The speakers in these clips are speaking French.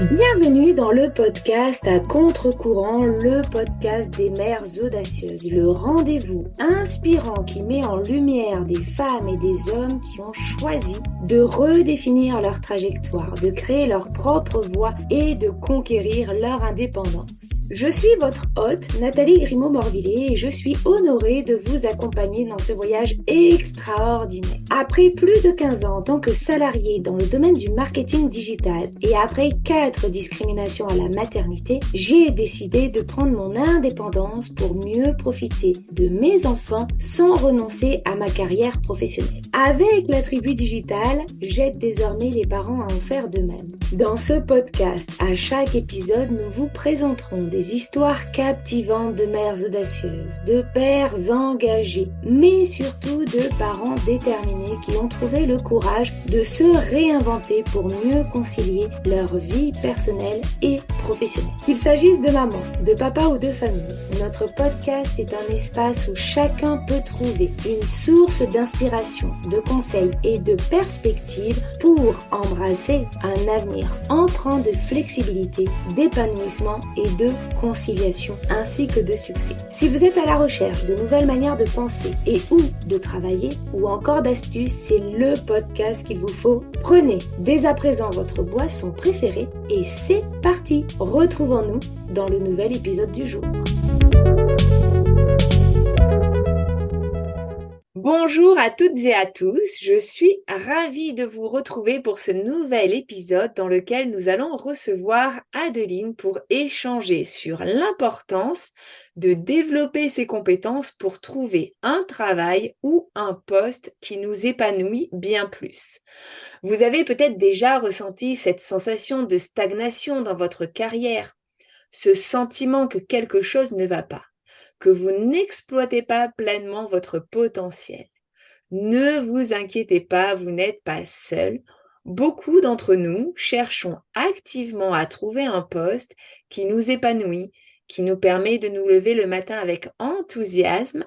Bienvenue dans le podcast à contre-courant, le podcast des mères audacieuses, le rendez-vous inspirant qui met en lumière des femmes et des hommes qui ont choisi de redéfinir leur trajectoire, de créer leur propre voie et de conquérir leur indépendance. Je suis votre hôte, Nathalie Grimaud-Morvillier, et je suis honorée de vous accompagner dans ce voyage extraordinaire. Après plus de 15 ans en tant que salariée dans le domaine du marketing digital et après 4 discriminations à la maternité, j'ai décidé de prendre mon indépendance pour mieux profiter de mes enfants sans renoncer à ma carrière professionnelle. Avec la tribu digitale, j'aide désormais les parents à en faire de même. Dans ce podcast, à chaque épisode, nous vous présenterons des histoires captivantes de mères audacieuses, de pères engagés, mais surtout de parents déterminés qui ont trouvé le courage de se réinventer pour mieux concilier leur vie personnelle et professionnelle. Qu'il s'agisse de maman, de papa ou de famille, notre podcast est un espace où chacun peut trouver une source d'inspiration, de conseils et de perspectives pour embrasser un avenir empreint de flexibilité, d'épanouissement et de conciliation ainsi que de succès. Si vous êtes à la recherche de nouvelles manières de penser et ou de travailler ou encore d'astuces, c'est le podcast qu'il vous faut. Prenez dès à présent votre boisson préférée et c'est parti. Retrouvons-nous dans le nouvel épisode du jour. Bonjour à toutes et à tous, je suis ravie de vous retrouver pour ce nouvel épisode dans lequel nous allons recevoir Adeline pour échanger sur l'importance de développer ses compétences pour trouver un travail ou un poste qui nous épanouit bien plus. Vous avez peut-être déjà ressenti cette sensation de stagnation dans votre carrière, ce sentiment que quelque chose ne va pas, que vous n'exploitez pas pleinement votre potentiel. Ne vous inquiétez pas, vous n'êtes pas seul. Beaucoup d'entre nous cherchons activement à trouver un poste qui nous épanouit, qui nous permet de nous lever le matin avec enthousiasme.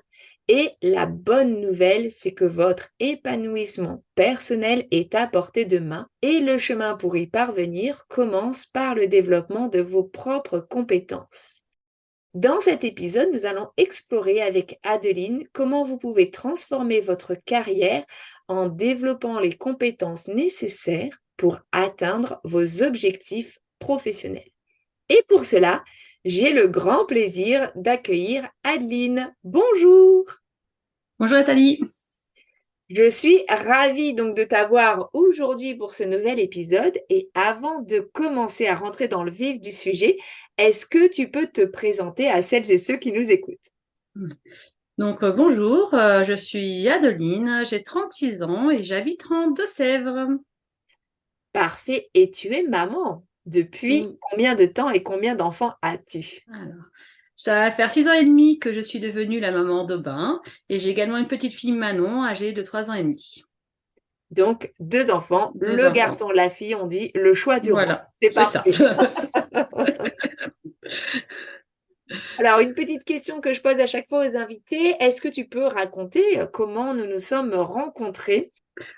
Et la bonne nouvelle, c'est que votre épanouissement personnel est à portée de main et le chemin pour y parvenir commence par le développement de vos propres compétences. Dans cet épisode, nous allons explorer avec Adeline comment vous pouvez transformer votre carrière en développant les compétences nécessaires pour atteindre vos objectifs professionnels. Et pour cela, j'ai le grand plaisir d'accueillir Adeline. Bonjour! Bonjour Nathalie. Je suis ravie donc de t'avoir aujourd'hui pour ce nouvel épisode et avant de commencer à rentrer dans le vif du sujet, est-ce que tu peux te présenter à celles et ceux qui nous écoutent? Donc bonjour, je suis Adeline, j'ai 36 ans et j'habite en Deux-Sèvres. Parfait. Et tu es maman. Depuis combien de temps et combien d'enfants as-tu? Alors, ça va faire 6 ans et demi que je suis devenue la maman d'Aubin et j'ai également une petite fille Manon âgée de 3 ans et demi. Donc, 2 enfants, Deux le enfants. garçon, la fille, on dit le choix du roi. Voilà, C'est c'est ça. parfait. Alors, une petite question que je pose à chaque fois aux invités, est-ce que tu peux raconter comment nous nous sommes rencontrés?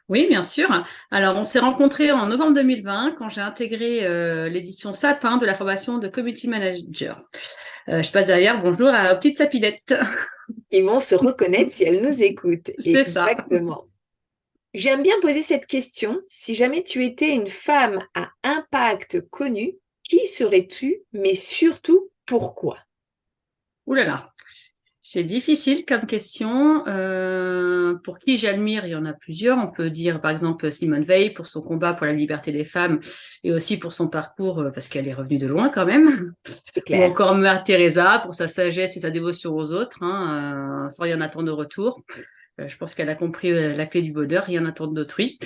Oui, bien sûr. Alors, on s'est rencontrés en novembre 2020 quand j'ai intégré l'édition Sapin de la formation de Community Manager. Je passe derrière, bonjour à petite Sapilette. Qui vont se reconnaître si elles nous écoutent. C'est ça. Exactement. J'aime bien poser cette question. Si jamais tu étais une femme à impact connu, qui serais-tu, mais surtout pourquoi? Ouh là là. C'est difficile comme question. Pour qui j'admire, il y en a plusieurs. On peut dire par exemple Simone Veil pour son combat pour la liberté des femmes et aussi pour son parcours parce qu'elle est revenue de loin quand même. C'est Ou clair. encore Mère Teresa pour sa sagesse et sa dévotion aux autres, sans rien attendre de retour. Je pense qu'elle a compris la clé du bonheur, rien attendre d'autrui.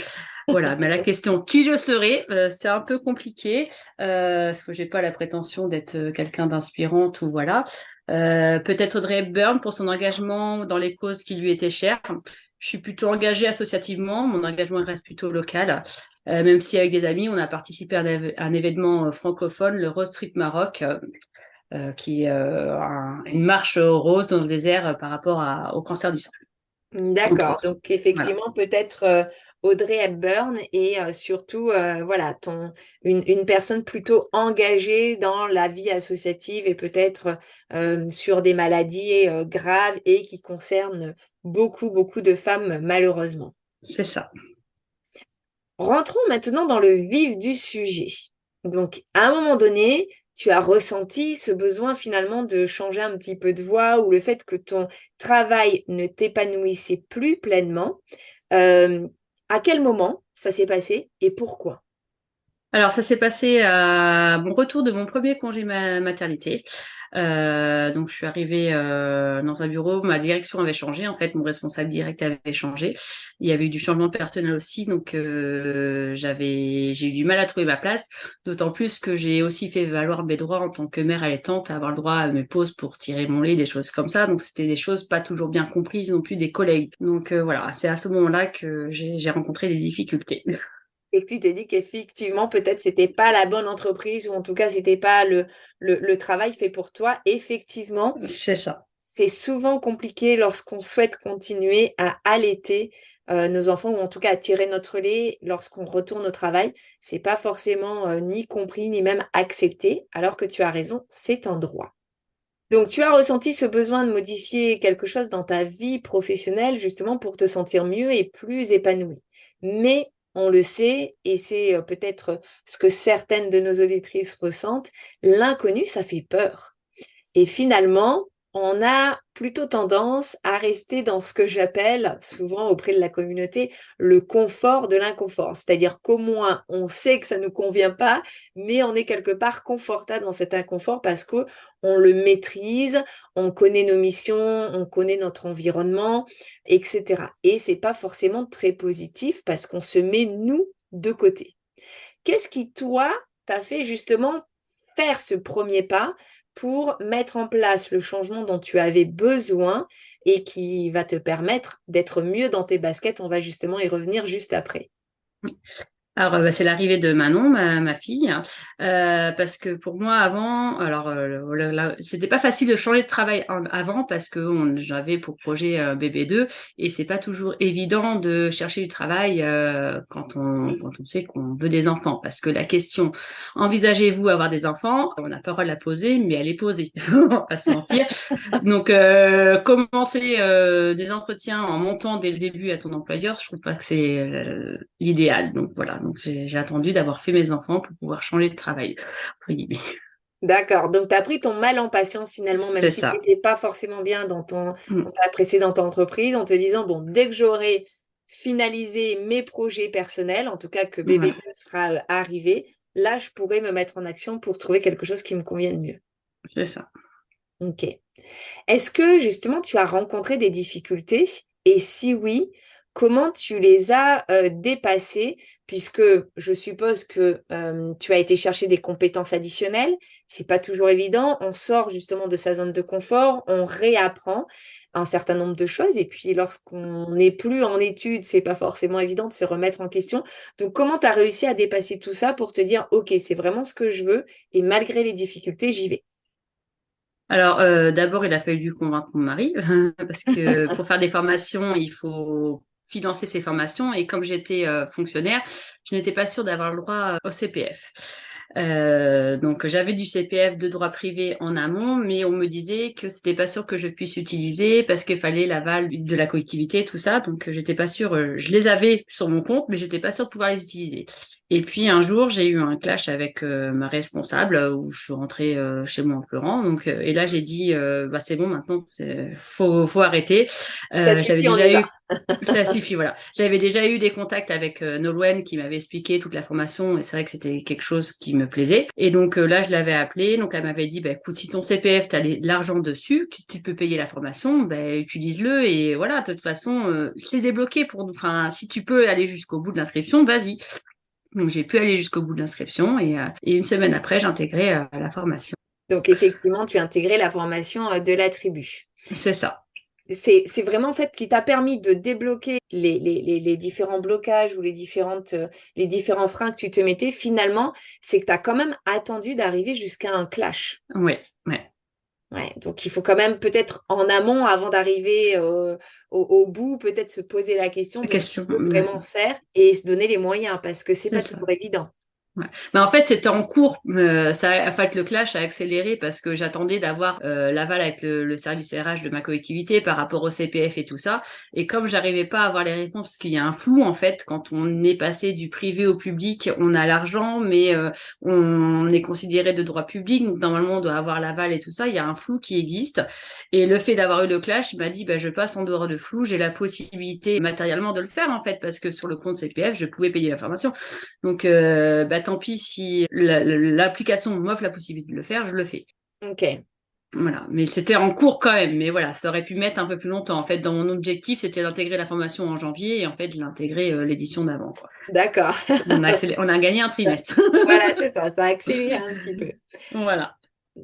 Voilà, mais la question qui je serais, c'est un peu compliqué parce que j'ai pas la prétention d'être quelqu'un d'inspirante ou voilà. Peut-être Audrey Hepburn pour son engagement dans les causes qui lui étaient chères. Je suis plutôt engagée associativement, mon engagement reste plutôt local. Même si avec des amis, on a participé à un événement francophone, le Rose Street Maroc, qui est une marche rose dans le désert par rapport au cancer du sein. entre D'accord. autres. Donc, Voilà, effectivement, peut-être Audrey Hepburn et surtout, voilà, une personne plutôt engagée dans la vie associative et peut-être sur des maladies graves et qui concernent beaucoup, beaucoup de femmes, malheureusement. c'est ça. Rentrons maintenant dans le vif du sujet. Donc, à un moment donné, tu as ressenti ce besoin finalement de changer un petit peu de voie ou le fait que ton travail ne t'épanouissait plus pleinement. Euh, à quel moment ça s'est passé et pourquoi? Alors, ça s'est passé à mon retour de mon premier congé maternité. Donc, je suis arrivée dans un bureau. Ma direction avait changé. En fait, mon responsable direct avait changé. Il y avait eu du changement de personnel aussi. Donc, j'ai eu du mal à trouver ma place. D'autant plus que j'ai aussi fait valoir mes droits en tant que mère allaitante, à avoir le droit à mes pauses pour tirer mon lait, des choses comme ça. Donc, c'était des choses pas toujours bien comprises non plus des collègues. Donc, voilà, c'est à ce moment-là que j'ai rencontré des difficultés. Et que tu t'es dit qu'effectivement, peut-être c'était pas la bonne entreprise ou en tout cas, c'était pas le travail fait pour toi. Effectivement, C'est ça. c'est souvent compliqué lorsqu'on souhaite continuer à allaiter nos enfants ou en tout cas à tirer notre lait lorsqu'on retourne au travail. C'est pas forcément ni compris ni même accepté, alors que tu as raison, c'est en droit. Donc tu as ressenti ce besoin de modifier quelque chose dans ta vie professionnelle justement pour te sentir mieux et plus épanoui. Mais on le sait, et c'est peut-être ce que certaines de nos auditrices ressentent, l'inconnu, ça fait peur. Et finalement, on a plutôt tendance à rester dans ce que j'appelle souvent auprès de la communauté le confort de l'inconfort. C'est-à-dire qu'au moins, on sait que ça ne nous convient pas, mais on est quelque part confortable dans cet inconfort parce que on le maîtrise, on connaît nos missions, on connaît notre environnement, etc. Et c'est pas forcément très positif parce qu'on se met nous de côté. Qu'est-ce qui, toi, t'a fait justement faire ce premier pas pour mettre en place le changement dont tu avais besoin et qui va te permettre d'être mieux dans tes baskets? On va justement y revenir juste après. Alors, c'est l'arrivée de Manon, ma fille, hein. Parce que pour moi avant, alors c'était pas facile de changer de travail avant parce que j'avais pour projet bébé 2 et c'est pas toujours évident de chercher du travail quand on sait qu'on veut des enfants parce que la question envisagez-vous avoir des enfants, on n'a pas le droit de la poser, mais elle est posée, on va pas se mentir. Donc, commencer des entretiens en montant dès le début à ton employeur, je trouve pas que c'est l'idéal. Donc voilà, donc j'ai attendu d'avoir fait mes enfants pour pouvoir changer de travail, entre guillemets. D'accord. Donc, tu as pris ton mal en patience finalement, même C'est si tu ça. n'étais pas forcément bien Mm. dans ta précédente entreprise, en te disant, bon, dès que j'aurai finalisé mes projets personnels, en tout cas que bébé Voilà, 2 sera arrivé, là, je pourrai me mettre en action pour trouver quelque chose qui me convienne mieux. c'est ça. Ok. Est-ce que justement tu as rencontré des difficultés? Et si oui, comment tu les as dépassées? Puisque je suppose que tu as été chercher des compétences additionnelles. C'est pas toujours évident. On sort justement de sa zone de confort, on réapprend un certain nombre de choses. Et puis lorsqu'on n'est plus en études, c'est pas forcément évident de se remettre en question. Donc comment tu as réussi à dépasser tout ça pour te dire, OK, c'est vraiment ce que je veux et malgré les difficultés, j'y vais. Alors, d'abord, il a fallu du convaincre mon mari, parce que pour faire des formations, il faut financer ces formations. Et comme j'étais fonctionnaire, je n'étais pas sûre d'avoir le droit au CPF. Donc, j'avais du CPF de droit privé en amont, mais on me disait que c'était pas sûr que je puisse utiliser parce qu'il fallait l'aval de la collectivité, tout ça. Donc, j'étais pas sûre. Je les avais sur mon compte, mais j'étais pas sûre de pouvoir les utiliser. Et puis un jour, j'ai eu un clash avec ma responsable où je suis rentrée chez moi en pleurant. Donc et là j'ai dit bah c'est bon maintenant, faut arrêter. Ça J'avais suffit, on y déjà va. eu ça suffit, voilà. J'avais déjà eu des contacts avec Nolwenn qui m'avait expliqué toute la formation et c'est vrai que c'était quelque chose qui me plaisait. Et donc là, je l'avais appelée, donc elle m'avait dit, bah, écoute, si ton CPF, tu as l'argent dessus, tu peux payer la formation, bah, utilise-le et voilà, de toute façon, c'est débloqué pour nous. Enfin, si tu peux aller jusqu'au bout de l'inscription, vas-y. Donc j'ai pu aller jusqu'au bout de l'inscription et une semaine après, j'ai intégré la formation. Donc, effectivement, tu as intégré la formation de la tribu. C'est ça. C'est vraiment en fait qui t'a permis de débloquer les différents blocages ou les différents freins que tu te mettais. Finalement, c'est que tu as quand même attendu d'arriver jusqu'à un clash. Ouais, ouais. Ouais, donc il faut quand même peut-être en amont, avant d'arriver au bout, peut-être se poser la question La de ce qu'on question, veut vraiment faire et se donner les moyens parce que c'est c'est pas ça. toujours évident. Ouais. Mais en fait, c'était en cours. En fait, le clash a accéléré parce que j'attendais d'avoir l'aval avec le service RH de ma collectivité par rapport au CPF et tout ça. Et comme j'arrivais pas à avoir les réponses, parce qu'il y a un flou en fait, quand on est passé du privé au public, on a l'argent, mais on est considéré de droit public, donc normalement on doit avoir l'aval et tout ça. Il y a un flou qui existe. Et le fait d'avoir eu le clash, il m'a dit, bah, je passe en dehors de flou, j'ai la possibilité matériellement de le faire en fait, parce que sur le compte CPF, je pouvais payer la formation. Donc, bah, tant pis si l'application m'offre la possibilité de le faire, je le fais. Ok, Voilà. Mais c'était en cours quand même. Mais voilà, ça aurait pu mettre un peu plus longtemps. En fait, dans mon objectif, c'était d'intégrer la formation en janvier et en fait, j'ai intégré l'édition d'avant, quoi. d'accord. On a gagné un trimestre. Voilà, c'est ça, ça a accéléré un petit peu. Voilà.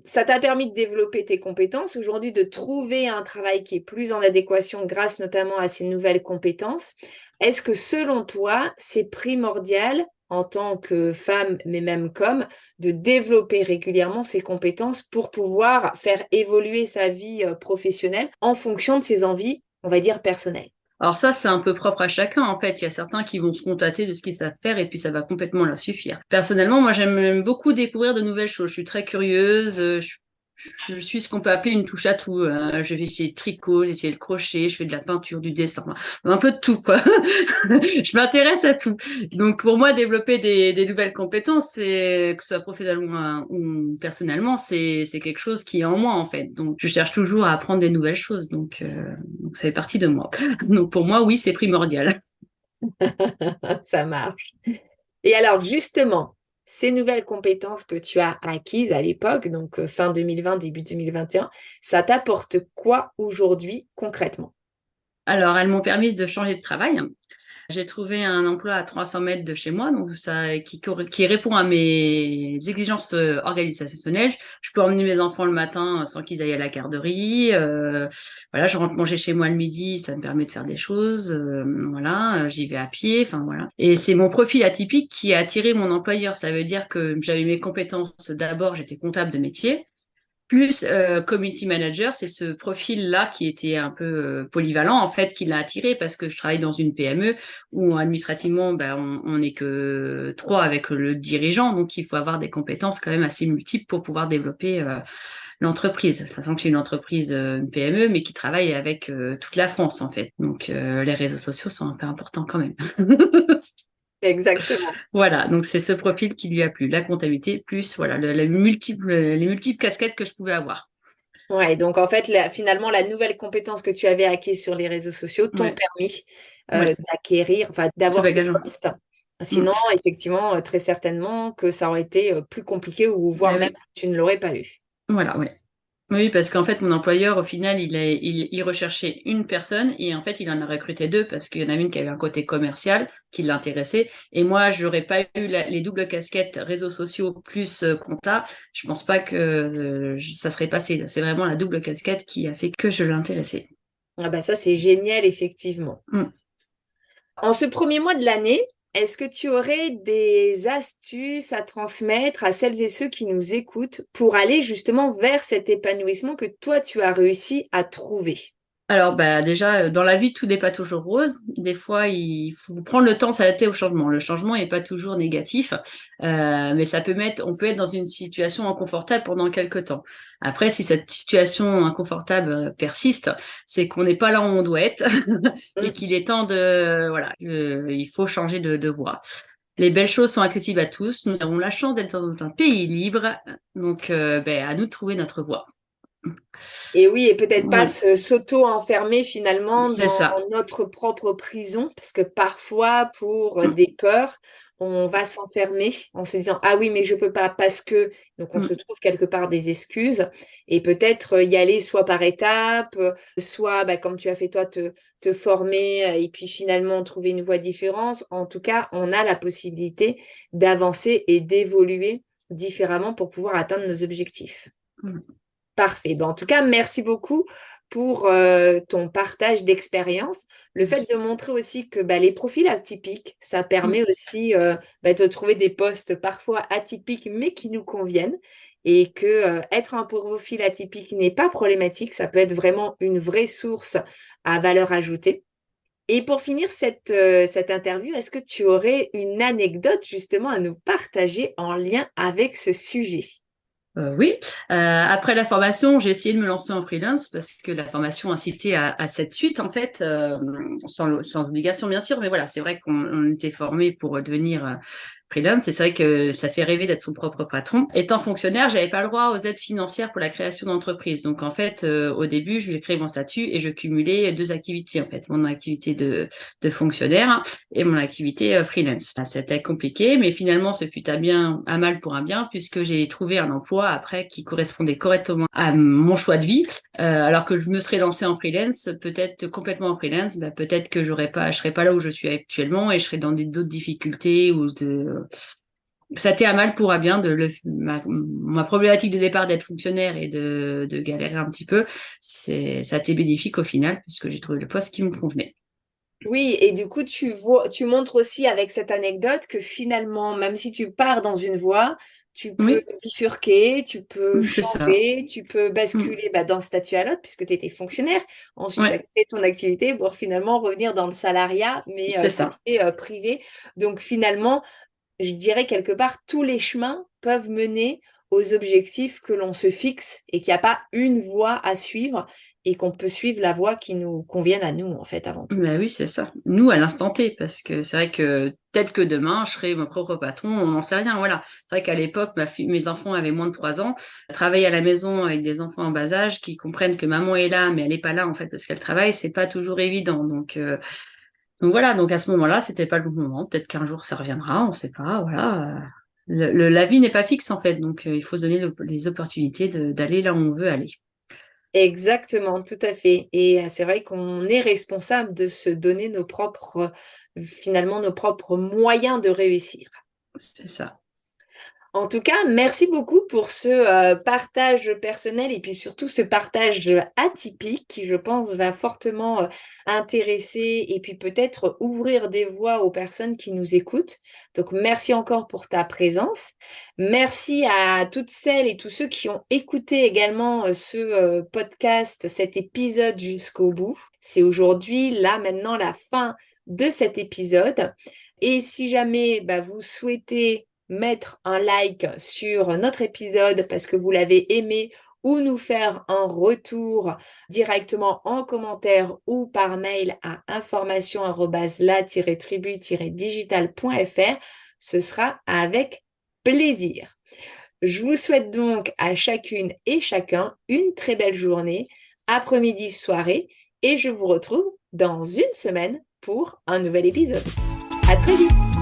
Ça t'a permis de développer tes compétences, aujourd'hui de trouver un travail qui est plus en adéquation grâce notamment à ces nouvelles compétences. Est-ce que selon toi, c'est primordial en tant que femme, mais même qu'homme, de développer régulièrement ces compétences pour pouvoir faire évoluer sa vie professionnelle en fonction de ses envies, on va dire, personnelles? Alors ça, c'est un peu propre à chacun, en fait. Il y a certains qui vont se contenter de ce qu'ils savent faire et puis ça va complètement leur suffire. Personnellement, moi, j'aime beaucoup découvrir de nouvelles choses. Je suis très curieuse. Je suis ce qu'on peut appeler une touche à tout. Je vais essayer le tricot, j'ai essayé le crochet, je fais de la peinture, du dessin, un peu de tout, quoi. Je m'intéresse à tout. Donc, pour moi, développer des nouvelles compétences, que ce soit professionnellement ou personnellement, c'est quelque chose qui est en moi, en fait. Donc, je cherche toujours à apprendre des nouvelles choses. Donc ça fait partie de moi. Donc, pour moi, oui, c'est primordial. Ça marche. Et alors, justement, ces nouvelles compétences que tu as acquises à l'époque, donc fin 2020, début 2021, ça t'apporte quoi aujourd'hui concrètement? Alors, elles m'ont permis de changer de travail. J'ai trouvé un emploi à 300 mètres de chez moi, donc ça qui répond à mes exigences organisationnelles. Je peux emmener mes enfants le matin sans qu'ils aillent à la garderie. Voilà, je rentre manger chez moi le midi, ça me permet de faire des choses. Voilà, j'y vais à pied. Enfin voilà. Et c'est mon profil atypique qui a attiré mon employeur. Ça veut dire que j'avais mes compétences. D'abord, j'étais comptable de métier. Plus community manager, c'est ce profil-là qui était un peu polyvalent en fait, qui l'a attiré parce que je travaille dans une PME où administrativement, ben, on n'est que trois avec le dirigeant, donc il faut avoir des compétences quand même assez multiples pour pouvoir développer l'entreprise. Sachant que c'est une entreprise, une PME, mais qui travaille avec toute la France en fait. Donc les réseaux sociaux sont un peu importants quand même. Exactement. Voilà, donc c'est ce profil qui lui a plu, la comptabilité plus voilà les multiples casquettes que je pouvais avoir. Ouais, donc en fait, finalement, la nouvelle compétence que tu avais acquise sur les réseaux sociaux t'ont Ouais, permis ouais. d'acquérir, enfin, Ce d'avoir ce bagage. poste. Mm. Sinon, effectivement, très certainement que ça aurait été plus compliqué ou voire Ben même oui, tu ne l'aurais pas eu. voilà, ouais. Oui, parce qu'en fait, mon employeur, au final, il recherchait une personne et en fait, il en a recruté deux parce qu'il y en a une qui avait un côté commercial qui l'intéressait. Et moi, j'aurais pas eu les doubles casquettes réseaux sociaux plus compta. Je pense pas que ça serait passé. C'est vraiment la double casquette qui a fait que je l'intéressais. Ah bah ça, c'est génial, effectivement. Mm. En ce premier mois de l'année, est-ce que tu aurais des astuces à transmettre à celles et ceux qui nous écoutent pour aller justement vers cet épanouissement que toi, tu as réussi à trouver? Alors, bah, déjà, dans la vie, tout n'est pas toujours rose. Des fois, il faut prendre le temps de s'adapter au changement. Le changement n'est pas toujours négatif, mais on peut être dans une situation inconfortable pendant quelque temps. Après, si cette situation inconfortable persiste, c'est qu'on n'est pas là où on doit être et qu'il est temps voilà, il faut changer de voie. Les belles choses sont accessibles à tous. Nous avons la chance d'être dans un pays libre, donc ben, à nous de trouver notre voie. Et oui, et peut-être pas Voilà, s'auto-enfermer finalement c'est dans ça. notre propre prison, parce que parfois, pour des peurs, on va s'enfermer en se disant, ah oui, mais je peux pas parce que, donc on se Mm. trouve quelque part des excuses, et peut-être y aller soit par étapes, soit, bah, comme tu as fait toi, te former, et puis finalement trouver une voie différente. En tout cas, on a la possibilité d'avancer et d'évoluer différemment pour pouvoir atteindre nos objectifs. Mm. Parfait. Ben, en tout cas, merci beaucoup pour ton partage d'expérience. Le fait de montrer aussi que les profils atypiques, ça permet aussi de trouver des postes parfois atypiques, mais qui nous conviennent. Et que être un profil atypique n'est pas problématique, ça peut être vraiment une vraie source à valeur ajoutée. Et pour finir cette interview, est-ce que tu aurais une anecdote justement à nous partager en lien avec ce sujet? Oui. Après la formation, j'ai essayé de me lancer en freelance parce que la formation incitait à cette suite, en fait, sans obligation, bien sûr. Mais voilà, c'est vrai qu'on était formé pour devenir freelance. Et c'est vrai que ça fait rêver d'être son propre patron. Étant fonctionnaire, j'avais pas le droit aux aides financières pour la création d'entreprise. Donc, en fait, au début, j'ai créé mon statut et je cumulais deux activités, en fait. Mon activité de fonctionnaire et mon activité freelance. C'était compliqué, mais finalement, ce fut à mal pour un bien, puisque j'ai trouvé un emploi après qui correspondait correctement à mon choix de vie. Alors que je me serais lancée en freelance, peut-être complètement en freelance, peut-être que je serais pas là où je suis actuellement et je serais dans d'autres difficultés ou ça t'est à mal pour un bien ma problématique de départ d'être fonctionnaire et de galérer un petit peu, ça t'est bénéfique au final puisque j'ai trouvé le poste qui me convenait. Oui, et du coup, tu montres aussi avec cette anecdote que finalement, même si tu pars dans une voie, tu peux Oui, bifurquer, tu peux c'est ça. changer, tu peux basculer d'un statut à l'autre puisque tu étais fonctionnaire. Ensuite, tu as Ouais, créé ton activité pour finalement revenir dans le salariat, mais c'est ça. côté privé. Donc finalement, je dirais quelque part, tous les chemins peuvent mener aux objectifs que l'on se fixe et qu'il n'y a pas une voie à suivre et qu'on peut suivre la voie qui nous convienne à nous, en fait, avant tout. Ben oui, c'est ça. Nous, à l'instant T, parce que c'est vrai que peut-être que demain, je serai mon propre patron, on n'en sait rien, voilà. C'est vrai qu'à l'époque, mes enfants avaient moins de 3 ans. Travailler à la maison avec des enfants en bas âge qui comprennent que maman est là, mais elle n'est pas là, en fait, parce qu'elle travaille, c'est pas toujours évident. Donc voilà, donc à ce moment-là, c'était pas le bon moment. Peut-être qu'un jour, ça reviendra, on sait pas, voilà. La vie n'est pas fixe, en fait, donc il faut se donner les opportunités d'aller là où on veut aller. Exactement, tout à fait. Et c'est vrai qu'on est responsable de se donner finalement, nos propres moyens de réussir. C'est ça. En tout cas, merci beaucoup pour ce partage personnel et puis surtout ce partage atypique qui, je pense, va fortement intéresser et puis peut-être ouvrir des voies aux personnes qui nous écoutent. Donc, merci encore pour ta présence. Merci à toutes celles et tous ceux qui ont écouté également ce podcast, cet épisode jusqu'au bout. C'est aujourd'hui, là, maintenant, la fin de cet épisode. Et si jamais vous souhaitez mettre un like sur notre épisode parce que vous l'avez aimé ou nous faire un retour directement en commentaire ou par mail à information@la-tribu-digital.fr, ce sera avec plaisir. Je vous souhaite donc à chacune et chacun une très belle journée, après-midi, soirée, et je vous retrouve dans une semaine pour un nouvel épisode. À très vite!